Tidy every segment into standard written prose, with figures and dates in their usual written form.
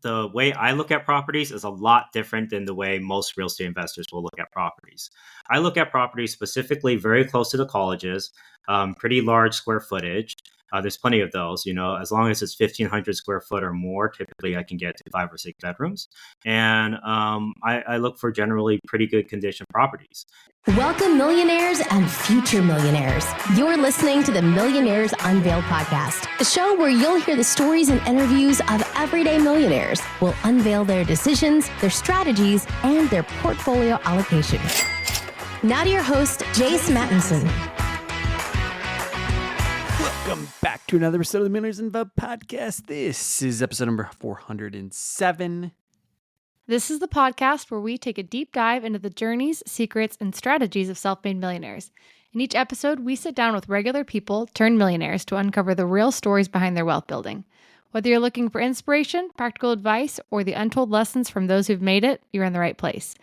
the way I look at properties is a lot different than the way most real estate investors will look at properties. I look at properties specifically very close to the colleges, pretty large square footage. There's plenty of those, as long as it's 1,500 square foot or more, typically I can get to 5 or 6 bedrooms. And I look for generally pretty good condition properties. Welcome, millionaires and future millionaires. You're listening to the Millionaires Unveiled podcast, a show where you'll hear the stories and interviews of everyday millionaires. We'll unveil their decisions, their strategies, and their portfolio allocation. Now to your host, Jace Mattinson. Welcome back to another episode of the Millionaires Unveiled podcast. This is episode number 407. This is the podcast where we take a deep dive into the journeys, secrets, and strategies of self-made millionaires. In each episode, we sit down with regular people turned millionaires to uncover the real stories behind their wealth building. Whether you're looking for inspiration, practical advice, or the untold lessons from those who've made it, you're in the right place.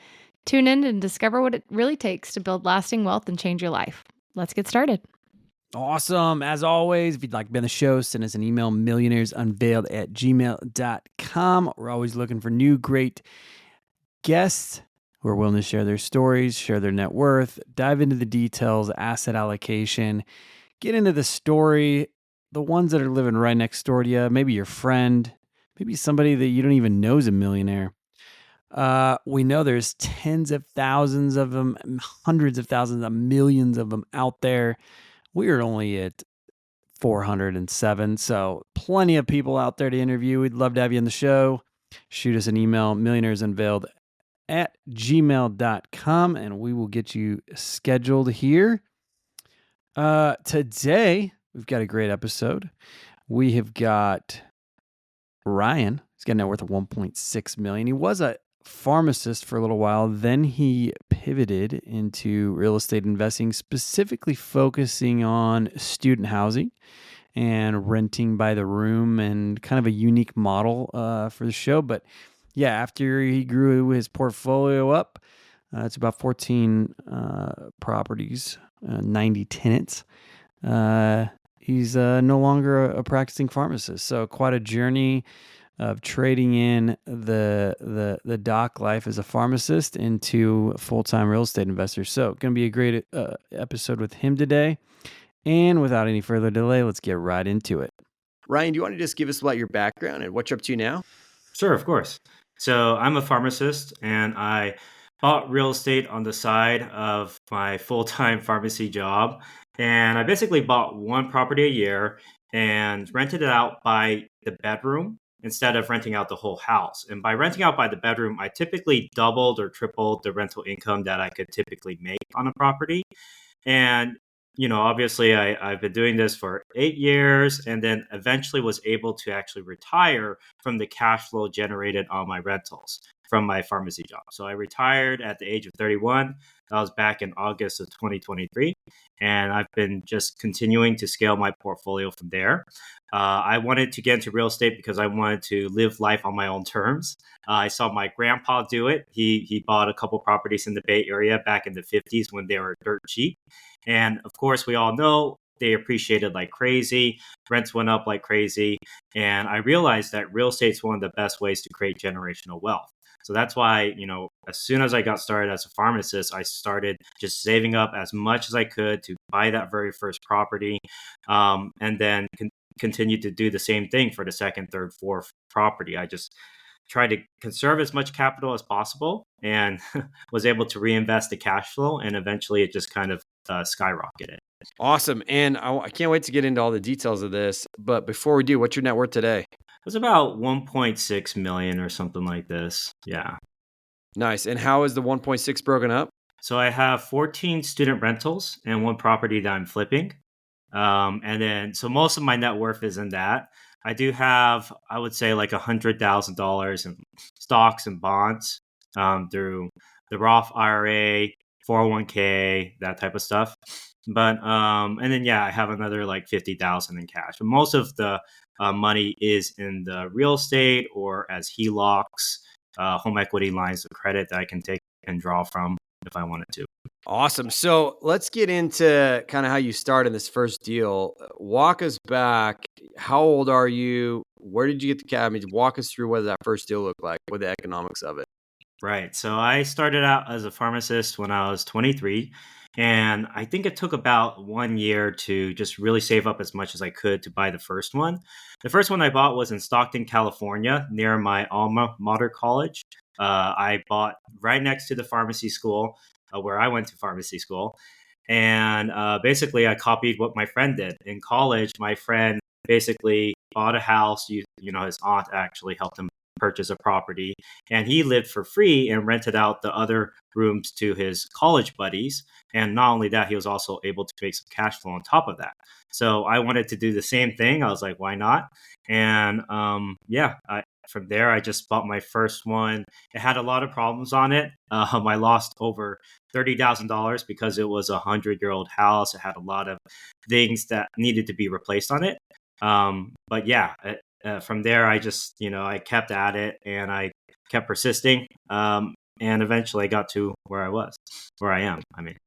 Tune in and discover what it really takes to build lasting wealth and change your life. Let's get started. Awesome. As always, if you'd like to be on the show, send us an email, millionairesunveiled@gmail.com. We're always looking for new, great guests who are willing to share their stories, share their net worth, dive into the details, asset allocation, get into the story, the ones that are living right next door to you, maybe your friend, maybe somebody that you don't even know is a millionaire. We know there's tens of thousands of them, hundreds of thousands of millions of them out there. We are only at 407, so plenty of people out there to interview. We'd love to have you on the show. Shoot us an email, millionairesunveiled@gmail.com, and we will get you scheduled here. Today, we've got a great episode. We have got Ryan. He's got a net worth of $1.6 million. He was a pharmacist for a little while. Then he pivoted into real estate investing, specifically focusing on student housing and renting by the room, and kind of a unique model for the show. But yeah, after he grew his portfolio up, it's about 14 properties, 90 tenants. He's no longer a practicing pharmacist. So quite a journey of trading in the doc life as a pharmacist into a full-time real estate investor. So going to be a great episode with him today. And without any further delay, let's get right into it. Ryan, do you want to just give us about your background and what you're up to now? Sure, of course. So I'm a pharmacist, and I bought real estate on the side of my full-time pharmacy job. And I basically bought one property a year and rented it out by the bedroom instead of renting out the whole house. And by renting out by the bedroom, I typically doubled or tripled the rental income that I could typically make on a property. And, obviously I've been doing this for 8 years, and then eventually was able to actually retire from the cash flow generated on my rentals from my pharmacy job. So I retired at the age of 31. That was back in August of 2023. And I've been just continuing to scale my portfolio from there. I wanted to get into real estate because I wanted to live life on my own terms. I saw my grandpa do it. He bought a couple properties in the Bay Area back in the 50s when they were dirt cheap. And of course, we all know they appreciated like crazy. Rents went up like crazy. And I realized that real estate is one of the best ways to create generational wealth. So that's why, as soon as I got started as a pharmacist, I started just saving up as much as I could to buy that very first property, and then continue to do the same thing for the second, third, fourth property. I just tried to conserve as much capital as possible and was able to reinvest the cash flow. And eventually it just kind of skyrocketed. Awesome. And I can't wait to get into all the details of this. But before we do, what's your net worth today? It was about 1.6 million or something like this. Yeah. Nice. And how is the 1.6 broken up? So I have 14 student rentals and one property that I'm flipping. So most of my net worth is in that. I do have, I would say, like $100,000 in stocks and bonds through the Roth IRA, 401k, that type of stuff. But I have another like 50,000 in cash. But most of the money is in the real estate or as HELOCs, home equity lines of credit that I can take and draw from. if I wanted to. Awesome. So let's get into kind of how you started this first deal. Walk us back. How old are you? Where did you get the cabin? Walk us through what that first deal looked like. What the economics of it. Right. So I started out as a pharmacist when I was 23. And I think it took about 1 year to just really save up as much as I could to buy the first one. The first one I bought was in Stockton, California, near my alma mater college. I bought right next to the pharmacy school where I went to pharmacy school. And basically, I copied what my friend did. In college, my friend basically bought a house. His aunt actually helped him purchase a property, and he lived for free and rented out the other rooms to his college buddies. And not only that, he was also able to make some cash flow on top of that. So I wanted to do the same thing. I was like, why not? And from there, I just bought my first one. It had a lot of problems on it. I lost over $30,000 because it was 100-year-old house. It had a lot of things that needed to be replaced on it. But yeah, from there, I just, I kept at it and I kept persisting. And eventually I got to where I am. I mean,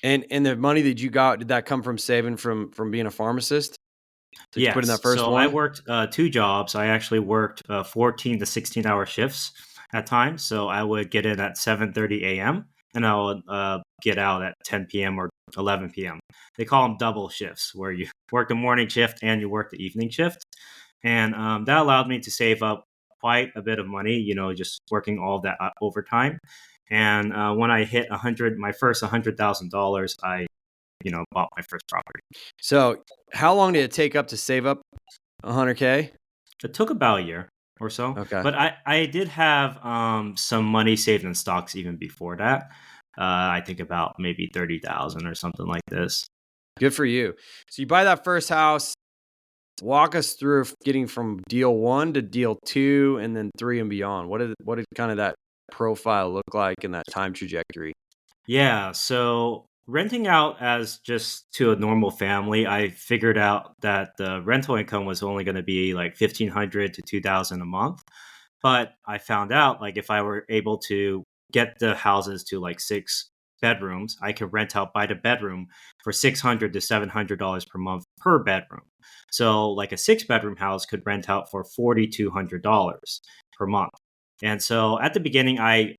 and the money that you got, did that come from saving from being a pharmacist? Did you put in that first so one? I worked 2 jobs. I actually worked 14 to 16-hour shifts at times. So I would get in at 7:30 a.m. and I would get out at 10 p.m. or 11 p.m. They call them double shifts, where you work the morning shift and you work the evening shift. And that allowed me to save up quite a bit of money, just working all that overtime. And when I hit my first $100,000, I, bought my first property. So how long did it take up to save up $100K? It took about a year or so. Okay. But I did have some money saved in stocks even before that. I think about maybe 30,000 or something like this. Good for you. So you buy that first house. Walk us through getting from deal 1 to deal 2 and then 3 and beyond. What did kind of that profile look like in that time trajectory? Yeah, so renting out as just to a normal family, I figured out that the rental income was only going to be like 1,500 to 2,000 a month. But I found out like if I were able to get the houses to like 6 bedrooms, I could rent out by the bedroom for $600 to $700 per month per bedroom. So like a 6 bedroom house could rent out for $4,200 per month. And so at the beginning, I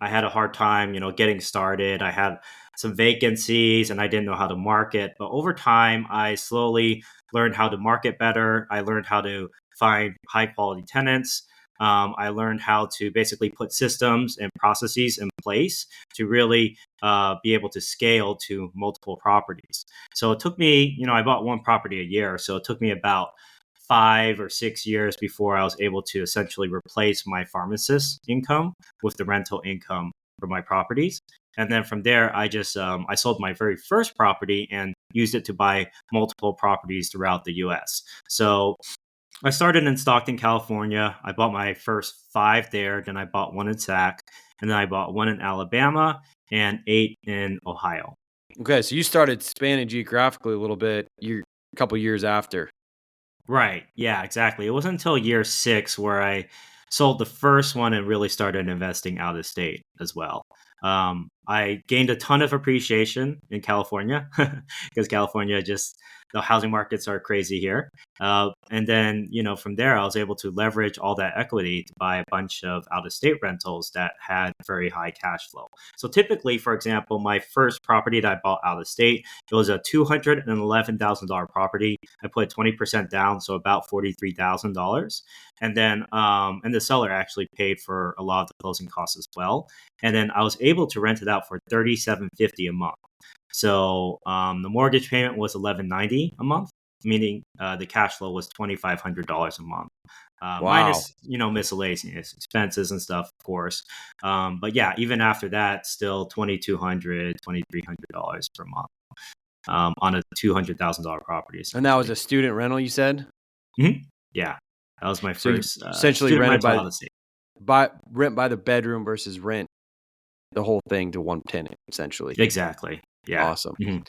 had a hard time, getting started. I had some vacancies and I didn't know how to market. But over time, I slowly learned how to market better. I learned how to find high quality tenants. I learned how to basically put systems and processes in place to really be able to scale to multiple properties. So it took me, I bought one property a year. So it took me about 5 or 6 years before I was able to essentially replace my pharmacist income with the rental income for my properties. And then from there, I sold my very first property and used it to buy multiple properties throughout the US. So I started in Stockton, California. I bought my first 5 there. Then I bought one in Sac. And then I bought one in Alabama and 8 in Ohio. Okay, so you started spanning geographically a little bit a couple years after. Right. Yeah, exactly. It wasn't until year 6 where I sold the first one and really started investing out of state as well. I gained a ton of appreciation in California because California the housing markets are crazy here. And then, from there, I was able to leverage all that equity to buy a bunch of out of state rentals that had very high cash flow. So typically, for example, my first property that I bought out of state, it was a $211,000 property. I put 20% down, so about $43,000. And then, and the seller actually paid for a lot of the closing costs as well. And then I was able to rent it out for $3,750 a month. So the mortgage payment was $1,190 a month, meaning the cash flow was $2,500 a month. Wow. Minus, miscellaneous expenses and stuff, of course. But yeah, even after that, still $2,200, $2,300 per month on a $200,000 property. And that was a student rental, you said? Mm-hmm. Yeah, that was my first. Essentially rented out of state. Rent by the bedroom versus rent the whole thing to one tenant, essentially. Exactly. Yeah. Awesome. Mm-hmm.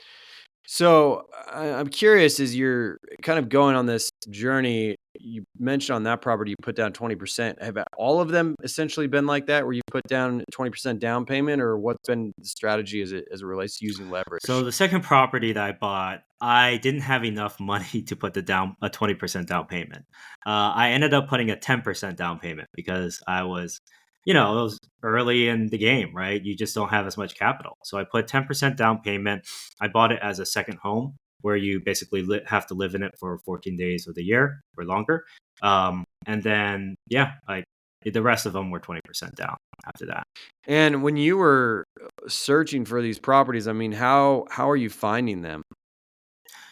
So I'm curious, as you're kind of going on this journey, you mentioned on that property, you put down 20%. Have all of them essentially been like that, where you put down 20% down payment, or what's been the strategy as it relates to using leverage? So the second property that I bought, I didn't have enough money to put a 20% down payment. I ended up putting a 10% down payment because I was, it was early in the game, right? You just don't have as much capital. So I put 10% down payment. I bought it as a second home where you basically have to live in it for 14 days of the year or longer. And then, the rest of them were 20% down after that. And when you were searching for these properties, I mean, how are you finding them?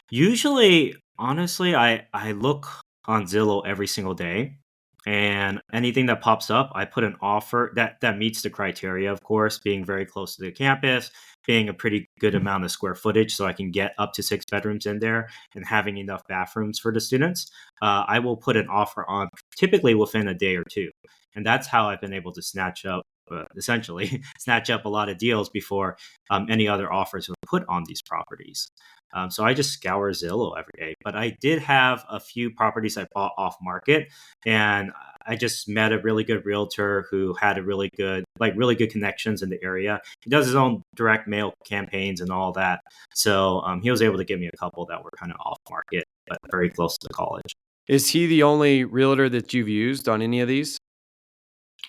Usually, honestly, I look on Zillow every single day, and anything that pops up, I put an offer that meets the criteria, of course, being very close to the campus, being a pretty good amount of square footage, so I can get up to 6 bedrooms in there, and having enough bathrooms for the students. I will put an offer on typically within a day or two, and that's how I've been able to essentially snatch up a lot of deals before any other offers were put on these properties. So I just scour Zillow every day. But I did have a few properties I bought off market, and I just met a really good realtor who had really good connections in the area. He does his own direct mail campaigns and all that. So he was able to give me a couple that were kind of off market, but very close to college. Is he the only realtor that you've used on any of these?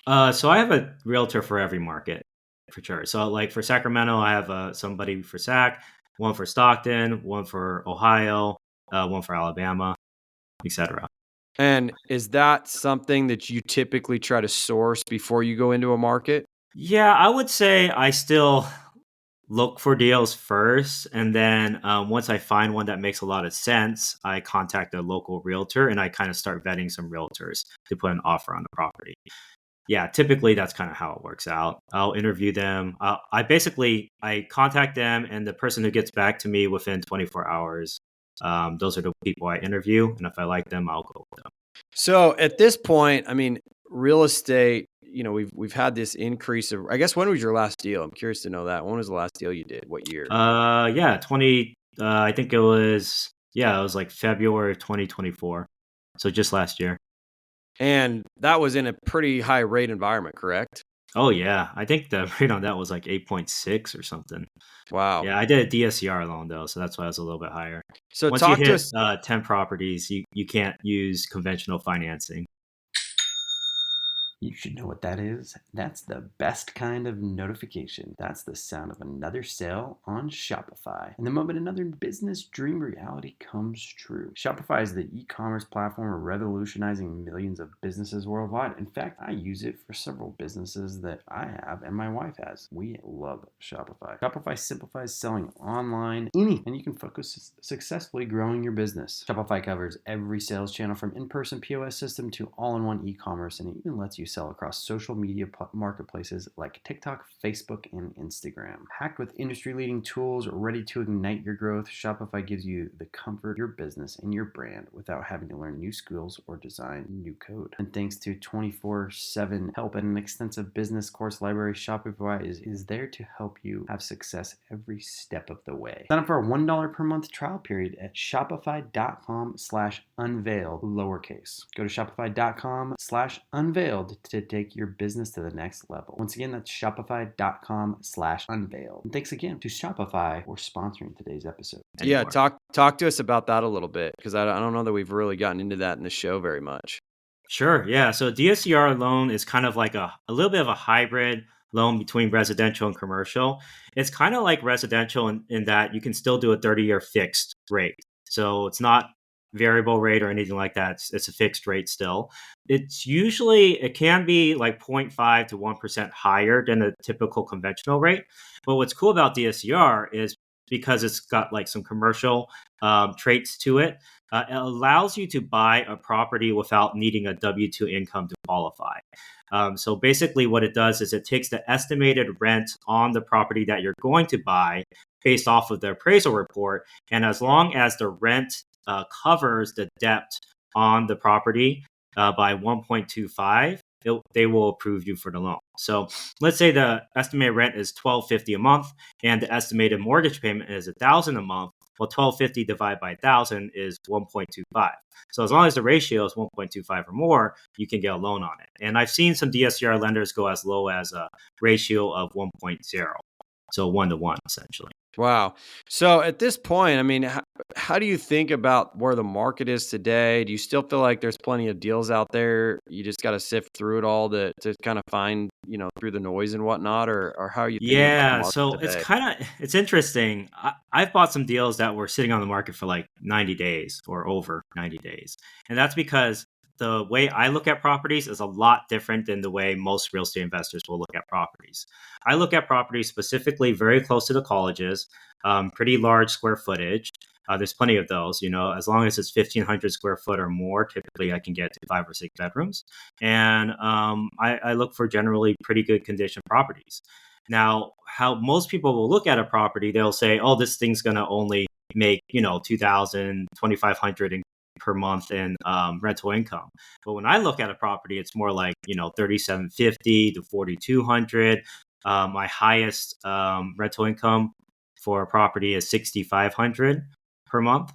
So I have a realtor for every market, for sure. So like for Sacramento, I have somebody for Sac, one for Stockton, one for Ohio, one for Alabama, etc. And is that something that you typically try to source before you go into a market? Yeah, I would say I still look for deals first, and then once I find one that makes a lot of sense, I contact a local realtor and I kind of start vetting some realtors to put an offer on the property. Yeah, typically that's kind of how it works out. I'll interview them. I contact them, and the person who gets back to me within 24 hours, those are the people I interview. And if I like them, I'll go with them. So at this point, I mean, real estate, we've had this increase of, I guess, when was your last deal? I'm curious to know that. When was the last deal you did? What year? Yeah, 20. I think it was like February of 2024. So just last year. And that was in a pretty high rate environment, correct? Oh yeah, I think the rate on that was like 8.6 or something. Wow. Yeah, I did a DSCR loan though, so that's why it was a little bit higher. So Once you talk to hit us. 10 properties, you can't use conventional financing. You should know what that is. That's the best kind of notification. That's the sound of another sale on Shopify. And the moment another business dream reality comes true. Shopify is the e-commerce platform revolutionizing millions of businesses worldwide. In fact, I use it for several businesses that I have and my wife has. We love Shopify. Shopify simplifies selling online, and you can focus successfully growing your business. Shopify covers every sales channel from in-person POS system to all-in-one e-commerce, and it even lets you sell across social media marketplaces like TikTok, Facebook, and Instagram. Packed with industry-leading tools ready to ignite your growth, Shopify gives you the comfort of your business and your brand without having to learn new skills or design new code. And thanks to 24/7 help and an extensive business course library, Shopify is there to help you have success every step of the way. Sign up for a $1 per month trial period at shopify.com/unveiled lowercase. Go to shopify.com/unveiled to take your business to the next level. Once again, that's shopify.com/unveiled. And thanks again to Shopify for sponsoring today's episode. Yeah, talk to us about that a little bit, because I don't know that we've really gotten into that in the show very much. Sure, yeah. So DSCR loan is kind of like a little bit of a hybrid loan between residential and commercial. It's kind of like residential in that you can still do a 30-year fixed rate. So it's not variable rate or anything like that. It's a fixed rate still. It can be like 0.5 to 1% higher than a typical conventional rate. But what's cool about DSCR is because it's got like some commercial traits to it, it allows you to buy a property without needing a W-2 income to qualify. So basically what it does is it takes the estimated rent on the property that you're going to buy based off of the appraisal report. And as long as the rent covers the debt on the property by 1.25, they will approve you for the loan. So let's say the estimated rent is $1,250 a month and the estimated mortgage payment is $1,000 a month. Well, 1250 divided by 1,000 is 1.25. So as long as the ratio is 1.25 or more, you can get a loan on it. And I've seen some DSCR lenders go as low as a ratio of 1.0. So 1 to 1, essentially. Wow. So at this point, I mean, how do you think about where the market is today? Do you still feel like there's plenty of deals out there? You just got to sift through it all to kind of find, through the noise and whatnot, or how are you thinking about the Yeah, market so today? it's interesting. I've bought some deals that were sitting on the market for like 90 days or over 90 days. And that's because the way I look at properties is a lot different than the way most real estate investors will look at properties. I look at properties specifically very close to the colleges, pretty large square footage. There's plenty of those, as long as it's 1,500 square foot or more, typically I can get to 5 or 6 bedrooms. And I look for generally pretty good condition properties. Now, how most people will look at a property, they'll say, oh, this thing's going to only make, 2,000, 2,500 per month in rental income. But when I look at a property, it's more like, 3,750 to 4,200. My highest rental income for a property is 6,500 per month.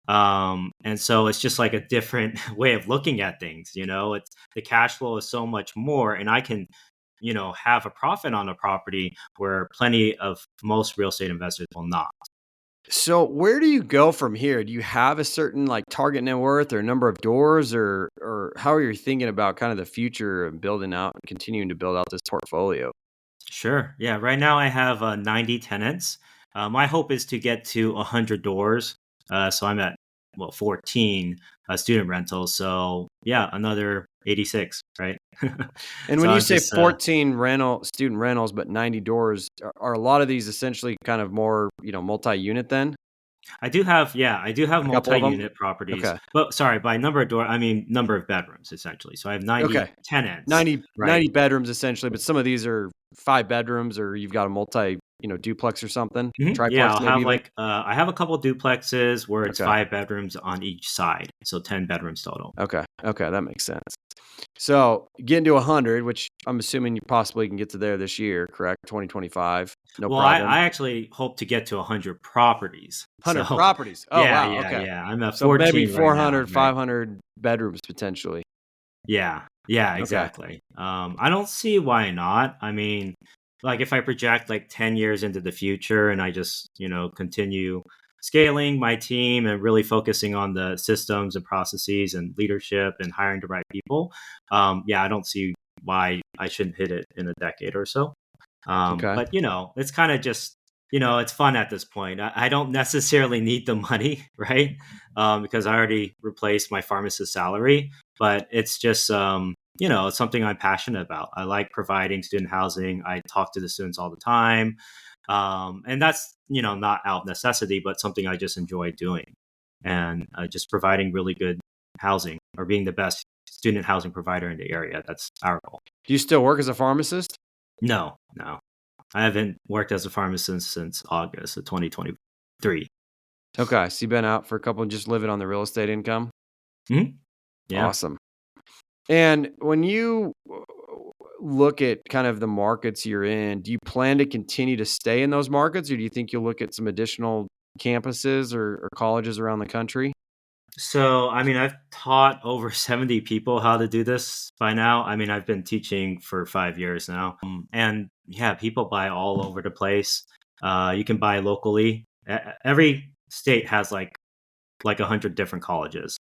And so it's just like a different way of looking at things. It's the cash flow is so much more, and I can, have a profit on a property where plenty of most real estate investors will not. So where do you go from here? Do you have a certain like target net worth or number of doors, or how are you thinking about kind of the future and continuing to build out this portfolio? Sure. Yeah. Right now I have 90 tenants. My hope is to get to 100 doors. So I'm at, 14 student rentals. So yeah, another 86, right? And So when you I'm say just, 14 student rentals, but 90 doors, are a lot of these essentially kind of more, multi-unit then? I do have A couple of them? multi-unit properties, Okay. but sorry, by number of door, I mean number of bedrooms essentially. So I have 90 Okay. tenants, 90 right? bedrooms essentially, but some of these are 5 bedrooms, or you've got a multi, duplex or something, Yeah, triplex I'll maybe have even. like I have a couple duplexes where it's Okay. 5 bedrooms on each side, so 10 bedrooms total. Okay. Okay. That makes sense. So getting to 100, which I'm assuming you possibly can get to there this year, correct? 2025, no Well, I, problem. I actually hope to get to 100 properties. 100 So properties. Oh, yeah, wow. yeah, Okay. yeah. I'm at So maybe 14 right now, 400, right? 500 bedrooms potentially. Yeah, yeah, Okay. exactly. I don't see why not. I mean, like if I project like 10 years into the future and I just, continue scaling my team and really focusing on the systems and processes and leadership and hiring the right people, yeah, I don't see why I shouldn't hit it in a decade or so. Okay. But it's kind of just, it's fun at this point. I don't necessarily need the money, right? Because I already replaced my pharmacist salary, but it's just, it's something I'm passionate about. I like providing student housing. I talk to the students all the time. And that's, not out of necessity, but something I just enjoy doing. And just providing really good housing or being the best student housing provider in the area. That's our goal. Do you still work as a pharmacist? No, no. I haven't worked as a pharmacist since August of 2023. Okay. So you've been out for a couple, just living on the real estate income. Mhm. Yeah. Awesome. And when you look at kind of the markets you're in, do you plan to continue to stay in those markets, or do you think you'll look at some additional campuses or colleges around the country? So, I mean, I've taught over 70 people how to do this by now. I mean, I've been teaching for 5 years now. And yeah, people buy all over the place. You can buy locally. Every state has like 100 different colleges.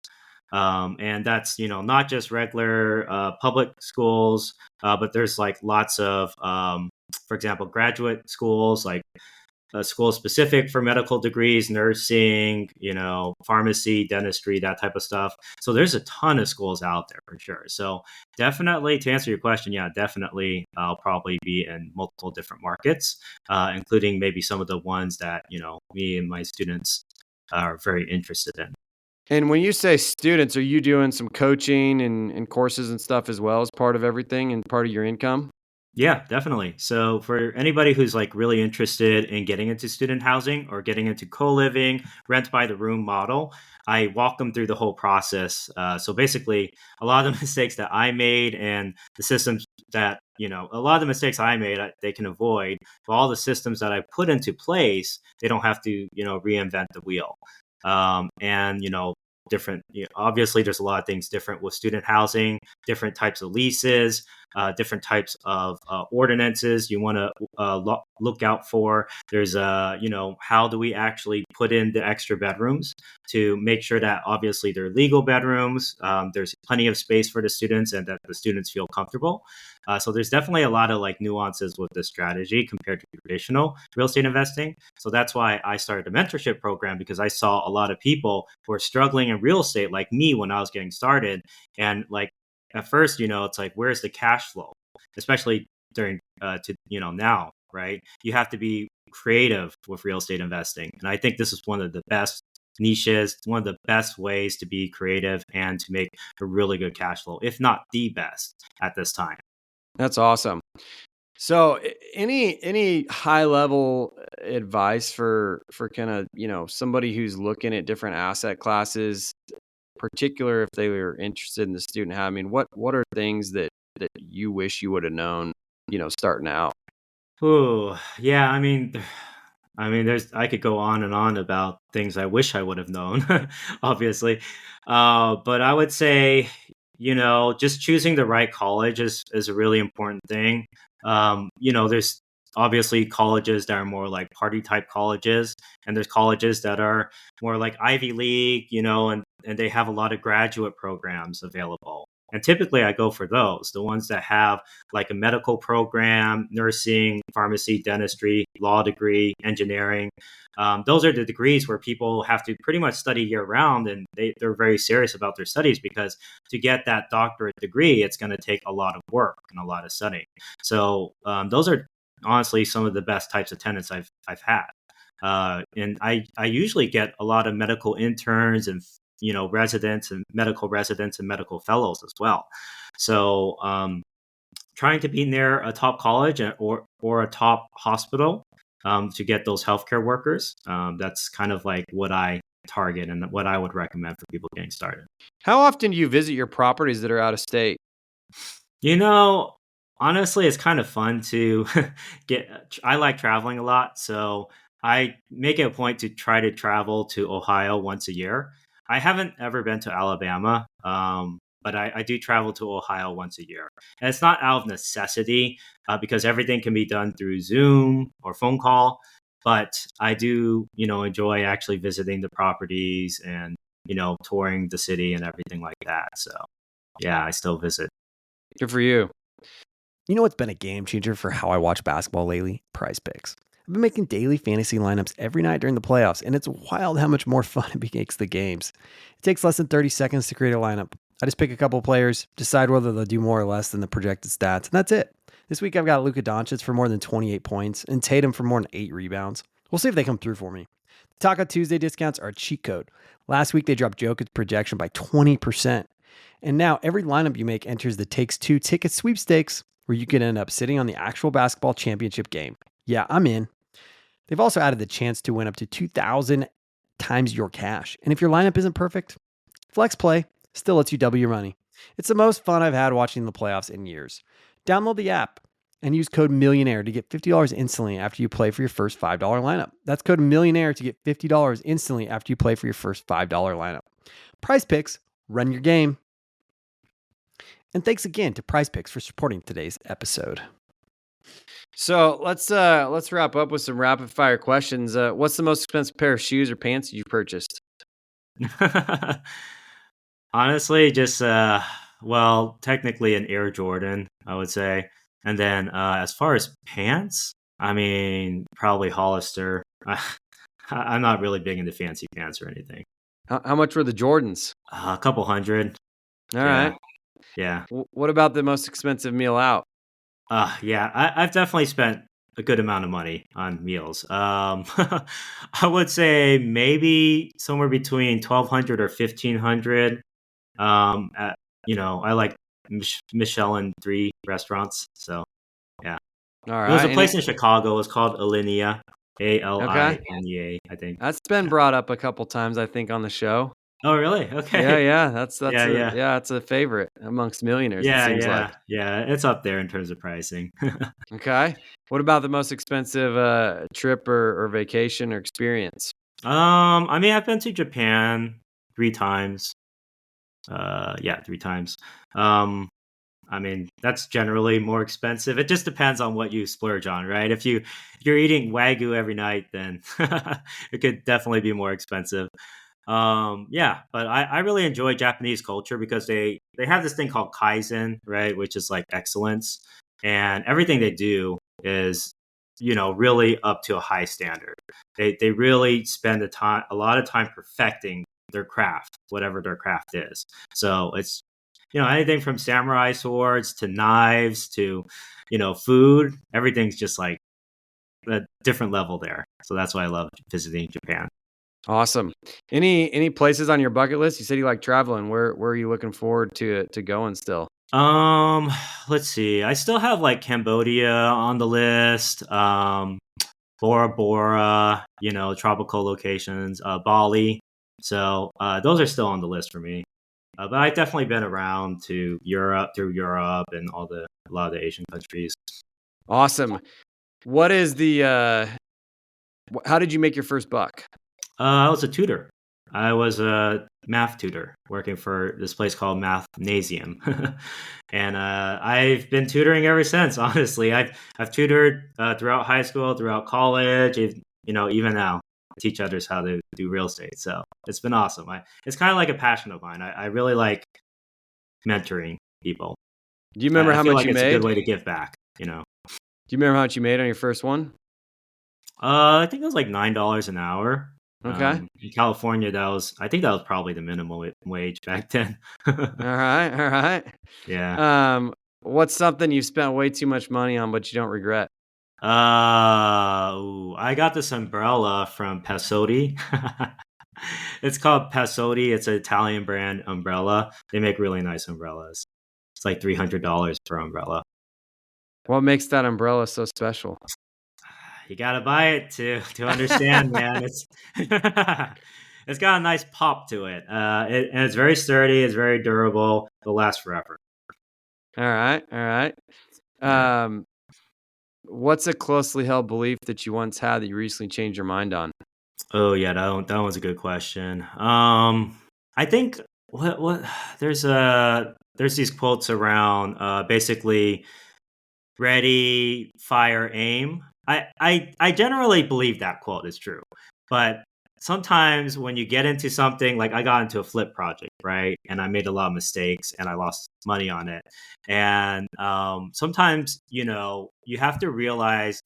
And that's, not just regular public schools, but there's like lots of, for example, graduate schools, like schools specific for medical degrees, nursing, pharmacy, dentistry, that type of stuff. So there's a ton of schools out there for sure. So definitely, to answer your question, yeah, definitely, I'll probably be in multiple different markets, including maybe some of the ones that, me and my students are very interested in. And when you say students, are you doing some coaching and courses and stuff as well as part of everything and part of your income? Yeah, definitely. So for anybody who's like really interested in getting into student housing or getting into co-living, rent by the room model, I walk them through the whole process. So basically, a lot of the mistakes that I made and the systems that, a lot of the mistakes I made, they can avoid. But all the systems that I put into place, they don't have to, reinvent the wheel. And, different, obviously, there's a lot of things different with student housing, different types of leases, different types of ordinances you want to look out for. There's, how do we actually put in the extra bedrooms to make sure that obviously they're legal bedrooms. There's plenty of space for the students and that the students feel comfortable. So there's definitely a lot of like nuances with this strategy compared to traditional real estate investing. So that's why I started a mentorship program, because I saw a lot of people who are struggling in real estate like me when I was getting started. And like at first, it's like, where's the cash flow? Especially during now, right? You have to be creative with real estate investing. And I think this is one of the best niches, one of the best ways to be creative and to make a really good cash flow, if not the best at this time. That's awesome. So any high level advice for kind of, somebody who's looking at different asset classes, particular if they were interested in the student housing? I mean, what are things that you wish you would have known, starting out? Oh, yeah. There's I could go on and on about things I wish I would have known, obviously. But I would say, just choosing the right college is a really important thing. There's obviously colleges that are more like party type colleges, and there's colleges that are more like Ivy League, and they have a lot of graduate programs available. And typically I go for those, the ones that have like a medical program, nursing, pharmacy, dentistry, law degree, engineering. Those are the degrees where people have to pretty much study year round, and they're very serious about their studies, because to get that doctorate degree, it's going to take a lot of work and a lot of studying. So those are honestly some of the best types of tenants I've had. And I usually get a lot of medical interns and residents and medical fellows as well. So trying to be near a top college or a top hospital to get those healthcare workers. That's kind of like what I target and what I would recommend for people getting started. How often do you visit your properties that are out of state? Honestly, it's kind of fun to I like traveling a lot, so I make it a point to try to travel to Ohio once a year. I haven't ever been to Alabama, but I do travel to Ohio once a year. And it's not out of necessity, because everything can be done through Zoom or phone call. But I do, enjoy actually visiting the properties and, touring the city and everything like that. So, yeah, I still visit. Good for you. You know what's been a game changer for how I watch basketball lately? Prize Picks. I've been making daily fantasy lineups every night during the playoffs, and it's wild how much more fun it makes the games. It takes less than 30 seconds to create a lineup. I just pick a couple players, decide whether they'll do more or less than the projected stats, and that's it. This week I've got Luka Doncic for more than 28 points and Tatum for more than 8 rebounds. We'll see if they come through for me. The Taco Tuesday discounts are a cheat code. Last week they dropped Jokic's projection by 20%. And now every lineup you make enters the Takes Two ticket sweepstakes, where you can end up sitting on the actual basketball championship game. Yeah, I'm in. They've also added the chance to win up to 2,000 times your cash. And if your lineup isn't perfect, Flex Play still lets you double your money. It's the most fun I've had watching the playoffs in years. Download the app and use code Millionaire to get $50 instantly after you play for your first $5 lineup. That's code Millionaire to get $50 instantly after you play for your first $5 lineup. Prize Picks, run your game. And thanks again to Prize Picks for supporting today's episode. So let's wrap up with some rapid fire questions. What's the most expensive pair of shoes or pants you've purchased? Honestly, just technically an Air Jordan, I would say. And then as far as pants, probably Hollister. I'm not really big into fancy pants or anything. How much were the Jordans? A couple hundred. All right. Yeah. What about the most expensive meal out? Yeah, I've definitely spent a good amount of money on meals. I would say maybe somewhere between 1,200 or 1,500. I like Michelin 3 restaurants. So Yeah. All It was right. a place in Chicago. It was called Alinea, Okay. Alinea, I think. That's been Yeah. brought up a couple times, I think, on the show. Oh, really? Yeah, Okay. yeah. That's Yeah, a yeah. it's a favorite amongst millionaires, it Yeah, seems like. yeah, yeah. It's up there in terms of pricing. Okay. What about the most expensive trip or vacation or experience? I mean, I've been to Japan 3 times. Yeah, 3 times. Um, I mean, that's generally more expensive. It just depends on what you splurge on, right? If you're eating Wagyu every night, then it could definitely be more expensive. Yeah, but I really enjoy Japanese culture because they have this thing called Kaizen, right? Which is like excellence. And everything they do is, really up to a high standard. They really spend a lot of time perfecting their craft, whatever their craft is. So it's anything from samurai swords to knives to food. Everything's just like a different level there. So that's why I love visiting Japan. Awesome. Any places on your bucket list? You said you like traveling. Where are you looking forward to going still? Um, let's see. I still have like Cambodia on the list. Bora Bora, tropical locations, Bali. So those are still on the list for me. But I've definitely been around to through Europe, and a lot of the Asian countries. Awesome. What is the how did you make your first buck? I was a tutor. I was a math tutor working for this place called Mathnasium, and I've been tutoring ever since. Honestly, I've tutored throughout high school, throughout college, even now. I teach others how to do real estate, so it's been awesome. It's kind of like a passion of mine. I really like mentoring people. Do you remember I how feel much like you it's a good made? way to give back. Do you remember how much you made on your first one? I think it was like $9 an hour. Okay. In California, I think that was probably the minimum wage back then. All right. All right. Yeah. What's something you've spent way too much money on but you don't regret? I got this umbrella from Passotti. It's called Passotti. It's an Italian brand umbrella. They make really nice umbrellas. It's like $300 per umbrella. What makes that umbrella so special? You gotta buy it to understand, man. It's it's got a nice pop to it. And it's very sturdy. It's very durable. It'll last forever. All right. All right. Yeah. Um, what's a closely held belief that you once had that you recently changed your mind on? Oh yeah, that one's a good question. I think what there's these quotes around basically ready, fire, aim. I generally believe that quote is true, but sometimes when you get into something, like I got into a flip project, right, and I made a lot of mistakes and I lost money on it, and sometimes you have to realize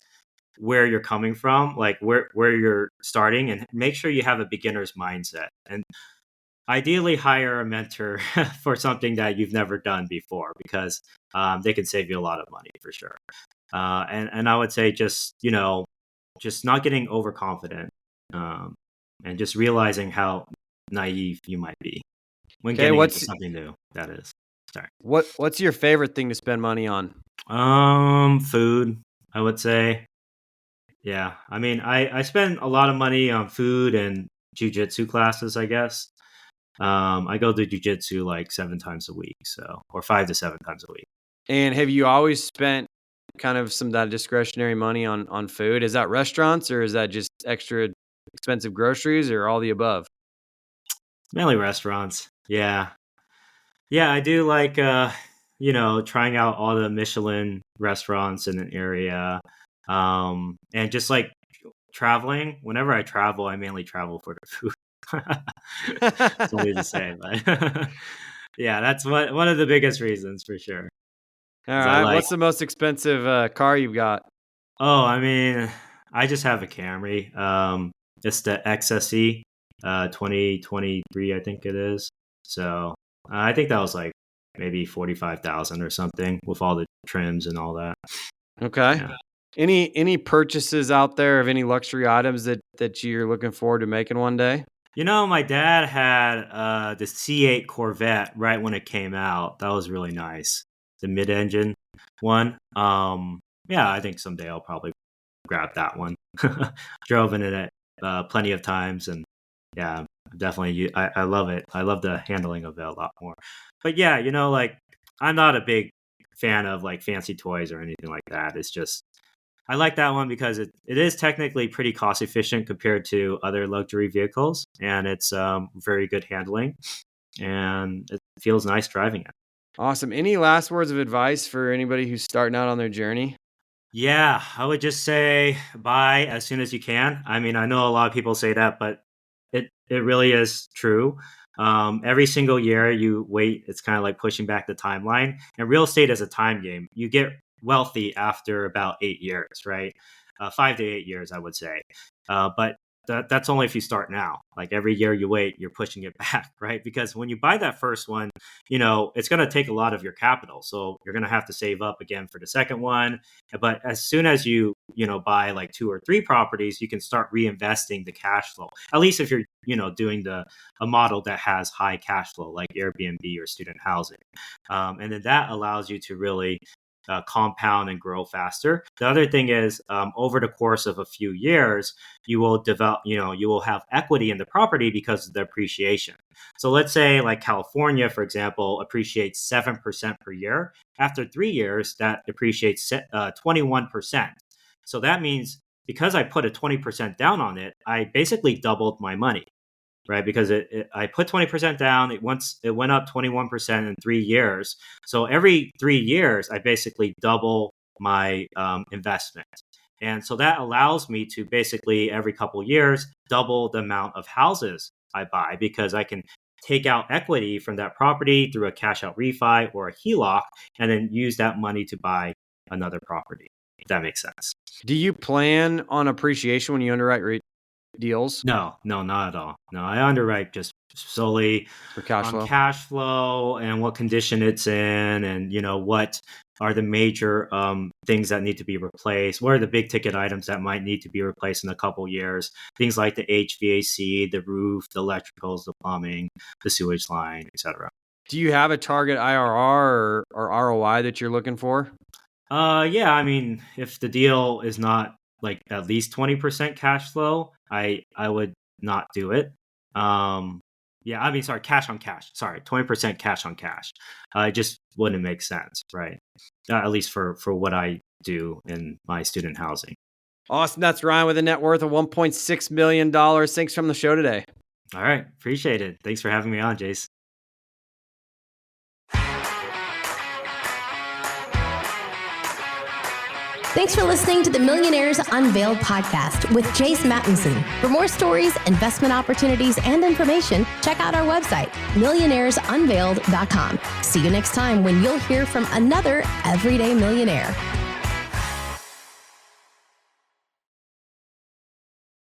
where you're coming from, like where you're starting, and make sure you have a beginner's mindset. And ideally, hire a mentor for something that you've never done before, because they can save you a lot of money for sure. And I would say just not getting overconfident, um, and just realizing how naive you might be when Okay, getting into something new. That is, sorry. what's your favorite thing to spend money on? Food, I would say. Yeah, I mean, I spend a lot of money on food and jujitsu classes, I guess. I go to jujitsu like 7 times a week, so, or 5 to 7 times a week. And have you always spent kind of some of that discretionary money on food? Is that restaurants or is that just extra expensive groceries or all the above? Mainly restaurants. Yeah, yeah, I do like trying out all the Michelin restaurants in an area, and just like traveling. Whenever I travel, I mainly travel for the food. It's only to say, but yeah, that's one of the biggest reasons for sure. All 'Cause I right. like, What's the most expensive car you've got? I mean, I just have a Camry. It's the XSE, 2023, I think it is. So I think that was like maybe 45,000 or something with all the trims and all that. Okay. Yeah. Any purchases out there of any luxury items that you're looking forward to making one day? My dad had the C8 Corvette right when it came out. That was really nice. The mid-engine one. yeah, I think someday I'll probably grab that one. Drove in it plenty of times, and yeah, definitely, I love it. I love the handling of it a lot more. But yeah, like I'm not a big fan of like fancy toys or anything like that. It's just I like that one because it is technically pretty cost efficient compared to other luxury vehicles, and it's very good handling, and it feels nice driving it. Awesome. Any last words of advice for anybody who's starting out on their journey? Yeah, I would just say buy as soon as you can. I mean, I know a lot of people say that, but it really is true. Every single year you wait, it's kind of like pushing back the timeline. And real estate is a time game. You get wealthy after about 8 years, right? 5 to 8 years, I would say. But that's only if you start now. Like every year you wait, you're pushing it back, right? Because when you buy that first one, it's going to take a lot of your capital. So you're going to have to save up again for the second one. But as soon as you buy like 2 or 3 properties, you can start reinvesting the cash flow. At least if you're, doing a model that has high cash flow, like Airbnb or student housing. And then that allows you to really compound and grow faster. The other thing is, over the course of a few years, you will develop, you will have equity in the property because of the appreciation. So let's say like California, for example, appreciates 7% per year. After 3 years, that appreciates 21%. So that means because I put a 20% down on it, I basically doubled my money. Right, because I put 20% down. It went up 21% in 3 years. So every 3 years, I basically double my investment, and so that allows me to basically every couple years double the amount of houses I buy because I can take out equity from that property through a cash out refi or a HELOC, and then use that money to buy another property. If that makes sense. Do you plan on appreciation when you underwrite deals No, not at all. No, I underwrite just solely for cash on flow? cash flow and what condition it's in, and what are the major things that need to be replaced. What are the big ticket items that might need to be replaced in a couple years? Things like the HVAC, the roof, the electricals, the plumbing, the sewage line, etc. Do you have a target IRR or ROI that you're looking for? Yeah, I mean, if the deal is not like at least 20% cash flow, I would not do it. Yeah, I mean, sorry, cash on cash. Sorry, 20% cash on cash. It just wouldn't make sense, right? At least for what I do in my student housing. Awesome. That's Ryan with a net worth of $1.6 million. Thanks for the show today. All right, appreciate it. Thanks for having me on, Jace. Thanks for listening to the Millionaires Unveiled podcast with Jace Mattinson. For more stories, investment opportunities, and information, check out our website, millionairesunveiled.com. See you next time when you'll hear from another everyday millionaire.